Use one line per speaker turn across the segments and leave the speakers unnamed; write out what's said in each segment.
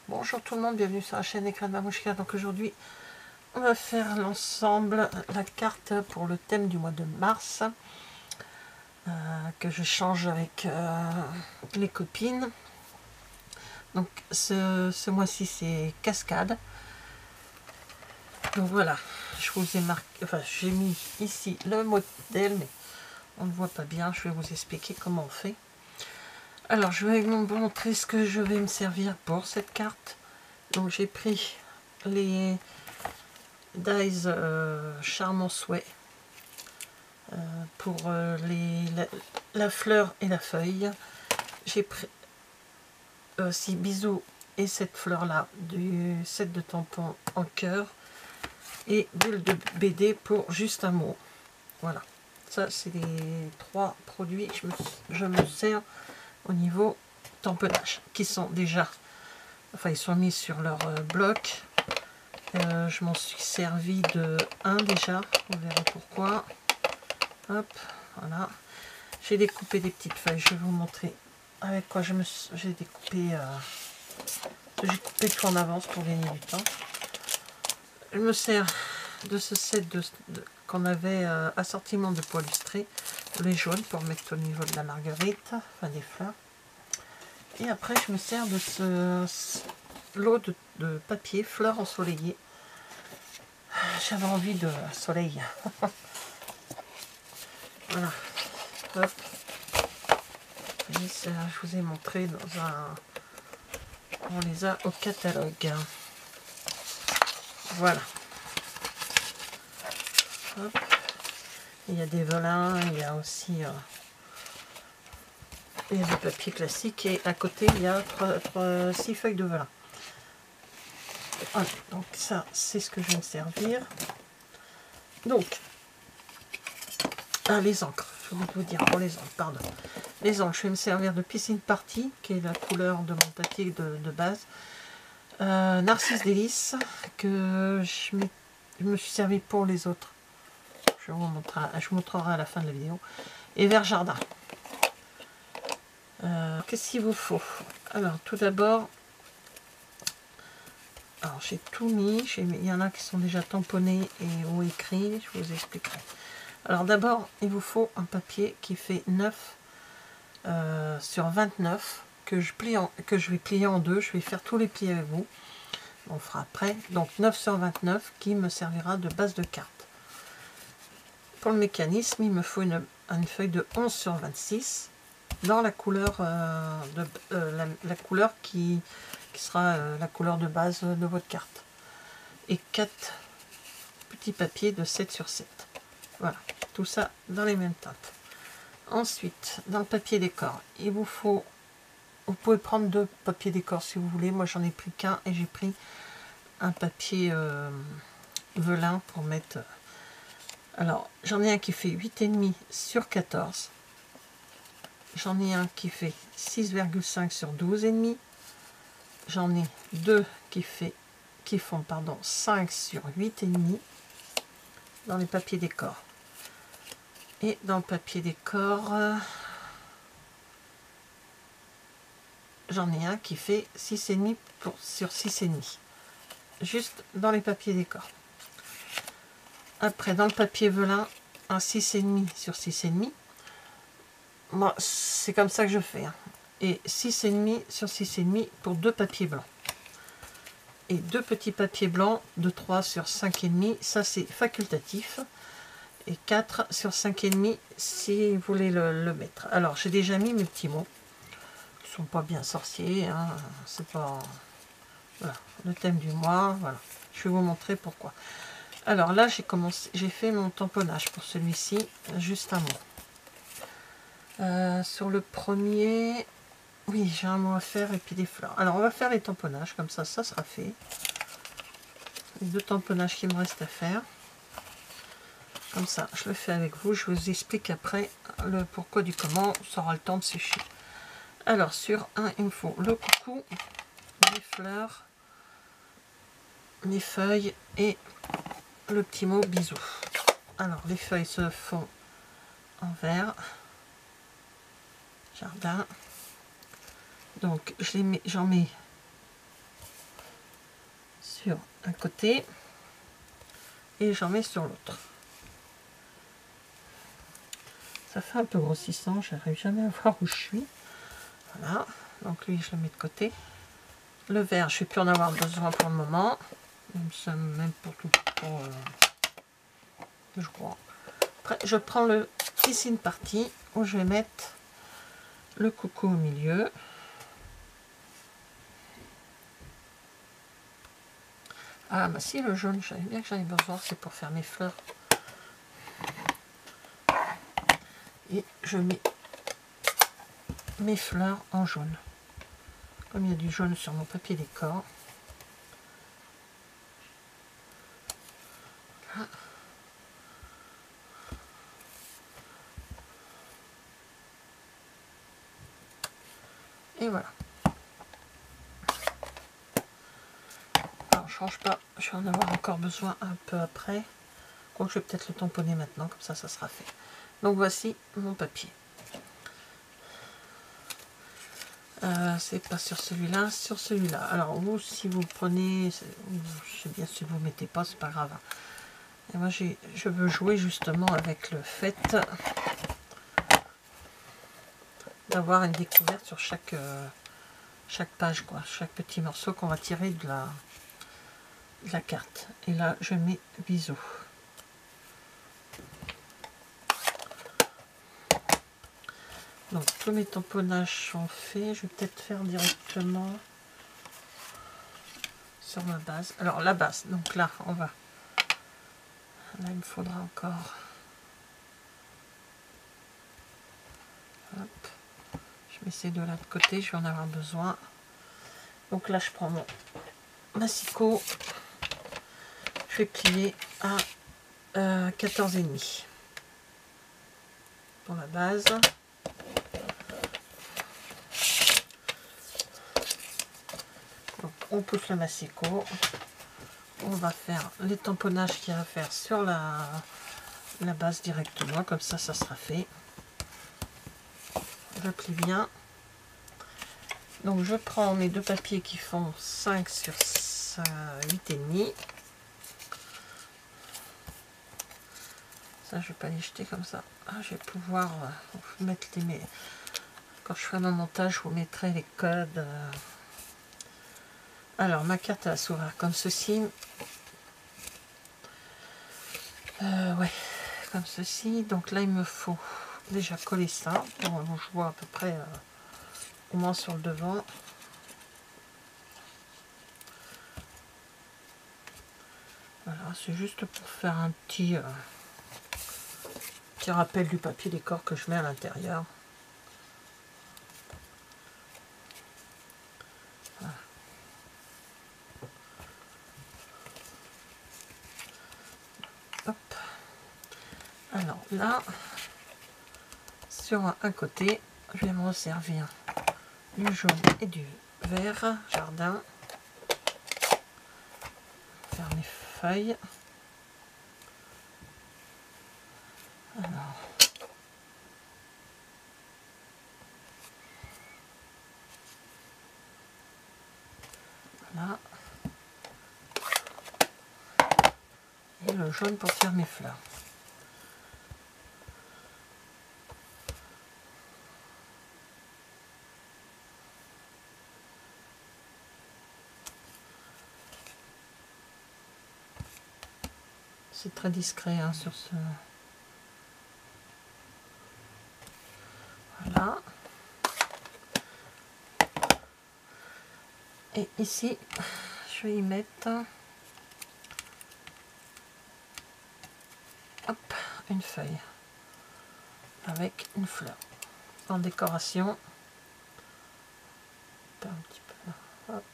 Bonjour tout le monde, bienvenue sur la chaîne Écran de Mamouchka. Donc aujourd'hui, on va faire l'ensemble, la carte pour le thème du mois de mars, que je change avec les copines. Donc ce mois-ci, c'est cascade. Donc voilà, je vous ai marqué, enfin j'ai mis ici le modèle, mais on ne voit pas bien. Je vais vous expliquer comment on fait. Alors je vais vous montrer ce que je vais me servir pour cette carte. Donc j'ai pris les dies Charmant Souhait pour la fleur et la feuille. J'ai pris aussi Bisous et cette fleur là du set de tampons en cœur et bulle de BD pour Juste un mot. Voilà, ça c'est les trois produits que je me sers au niveau tamponnage qui sont déjà, enfin ils sont mis sur leur bloc. Je m'en suis servi de un déjà, vous verrez pourquoi. Hop, voilà. J'ai découpé des petites feuilles, je vais vous montrer avec quoi j'ai découpé. J'ai coupé tout en avance pour gagner du temps. Je me sers de ce set qu'on avait assortiment de pois lustrés, les jaunes pour mettre au niveau de la marguerite, enfin des fleurs. Et après je me sers de ce lot de papier fleurs ensoleillées. J'avais envie de soleil. Voilà. Hop. Et ça, je vous ai montré dans un... On les a au catalogue. Voilà. Hop. Il y a des velins, il y a aussi il y a du papier classique et à côté il y a 6 feuilles de velin. Voilà, donc ça c'est ce que je vais me servir. Donc, les encres, je vais vous dire pour les encres, pardon. Les encres, je vais me servir de Piscine Party, qui est la couleur de mon papier de base. Narcisse Délice, que je me suis servi pour les autres. Je vous montrerai à la fin de la vidéo. Et Vert Jardin. Qu'est-ce qu'il vous faut? Alors, tout d'abord, alors j'ai tout mis. Il y en a qui sont déjà tamponnés et ou écrits. Je vous expliquerai. Alors d'abord, il vous faut un papier qui fait 9 sur 29 que je vais plier en deux. Je vais faire tous les plis avec vous. On fera après. Donc 9 sur 29 qui me servira de base de carte. Pour le mécanisme, il me faut une feuille de 11 sur 26 dans la couleur, la couleur qui sera la couleur de base de votre carte. Et 4 petits papiers de 7 sur 7. Voilà, tout ça dans les mêmes teintes. Ensuite, dans le papier décor, il vous faut, vous pouvez prendre 2 papiers décor si vous voulez. Moi j'en ai pris qu'un et j'ai pris un papier velin pour mettre. Alors j'en ai un qui fait 8,5 sur 14. J'en ai un qui fait 6,5 sur 12,5. J'en ai 2 qui font 5 sur 8,5 dans les papiers décor. Et dans le papier décor, j'en ai un qui fait 6,5 sur 6,5. Juste dans les papiers décor. Après, dans le papier velin, un 6,5 sur 6,5. Moi, c'est comme ça que je fais. Hein. Et 6,5 sur 6,5 pour 2 papiers blancs. Et 2 petits papiers blancs de 3 sur 5,5. Ça, c'est facultatif. Et 4 sur 5,5 si vous voulez le mettre. Alors, j'ai déjà mis mes petits mots. Ils ne sont pas bien sorciers. Hein. C'est pas... Voilà, le thème du mois. Voilà. Je vais vous montrer pourquoi. Alors là, j'ai fait mon tamponnage pour celui-ci, juste un mot. Sur le premier, oui, j'ai un mot à faire et puis des fleurs. Alors, on va faire les tamponnages, comme ça sera fait. Les 2 tamponnages qui me restent à faire. Comme ça, je le fais avec vous. Je vous explique après le pourquoi du comment. Ça aura le temps de sécher. Alors, sur un, il me faut le coucou, les fleurs, les feuilles et le petit mot bisous. Alors, les feuilles se font en vert. Jardin. Donc, j'en mets sur un côté et j'en mets sur l'autre. Ça fait un peu grossissant, j'arrive jamais à voir où je suis. Voilà, donc lui je le mets de côté. Le vert, je ne vais plus en avoir besoin pour le moment, même pour tout, je crois. Après, je prends le ici une partie où je vais mettre le coucou au milieu. Ah bah si, le jaune, je savais bien que j'en ai besoin, c'est pour faire mes fleurs. Et je mets mes fleurs en jaune. Comme il y a du jaune sur mon papier décor. Voilà. Et voilà. Alors je change pas, je vais en avoir encore besoin un peu après. Donc je vais peut-être le tamponner maintenant, comme ça sera fait. Donc voici mon papier. C'est pas sur celui-là, sur celui-là. Alors vous, si vous prenez, je sais bien si vous ne mettez pas, c'est pas grave. Et moi je veux jouer justement avec le fait d'avoir une découverte sur chaque page, quoi, chaque petit morceau qu'on va tirer de la carte. Et là je mets bisous. Donc tous mes tamponnages sont faits. Je vais peut-être faire directement sur ma base. Alors la base, donc là on va. Là il me faudra encore. Hop. Je mets ces deux-là de côté, je vais en avoir besoin. Donc là je prends mon massicot. Je vais plier à 14,5 pour la base. Donc on pousse le massicot. On va faire les tamponnages qu'il y a à faire sur la base directement, comme ça sera fait. Je plie bien. Donc je prends mes deux papiers qui font 5 sur 8,5. Ça je vais pas les jeter comme ça. Ah, je vais pouvoir mettre les... Quand je ferai mon montage, je vous mettrai les codes. Alors ma carte va s'ouvrir comme ceci. Ouais, comme ceci. Donc là il me faut déjà coller ça. Bon, je vois à peu près au moins sur le devant. Voilà, c'est juste pour faire un petit rappel du papier décor que je mets à l'intérieur. Voilà. Hop. Alors là, sur un côté, je vais me resservir du jaune et du vert jardin. Faire mes feuilles. Alors, voilà. Et le jaune pour faire mes fleurs. C'est très discret hein, sur ce... Voilà. Et ici, je vais y mettre hop, une feuille avec une fleur en décoration. Un petit peu. Hop.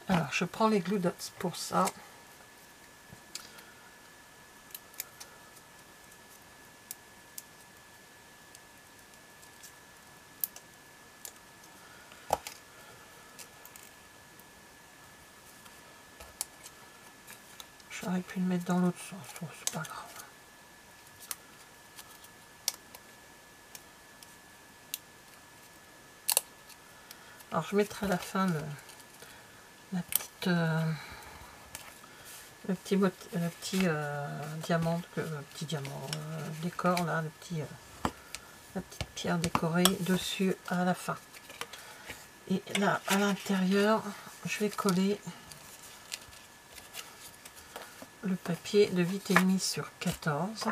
Alors, je prends les glue dots pour ça. J'aurais pu le mettre dans l'autre sens, c'est pas grave. Alors je mettrai à la fin la petite, le petit diamant, petit diamant décor là, la petite pierre décorée dessus à la fin. Et là à l'intérieur, je vais coller le papier de 8,5 sur 14.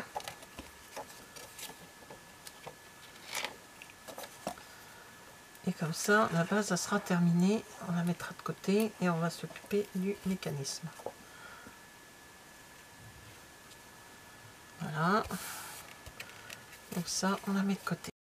Et comme ça, la base ça sera terminée. On la mettra de côté et on va s'occuper du mécanisme. Voilà. Donc ça, on la met de côté.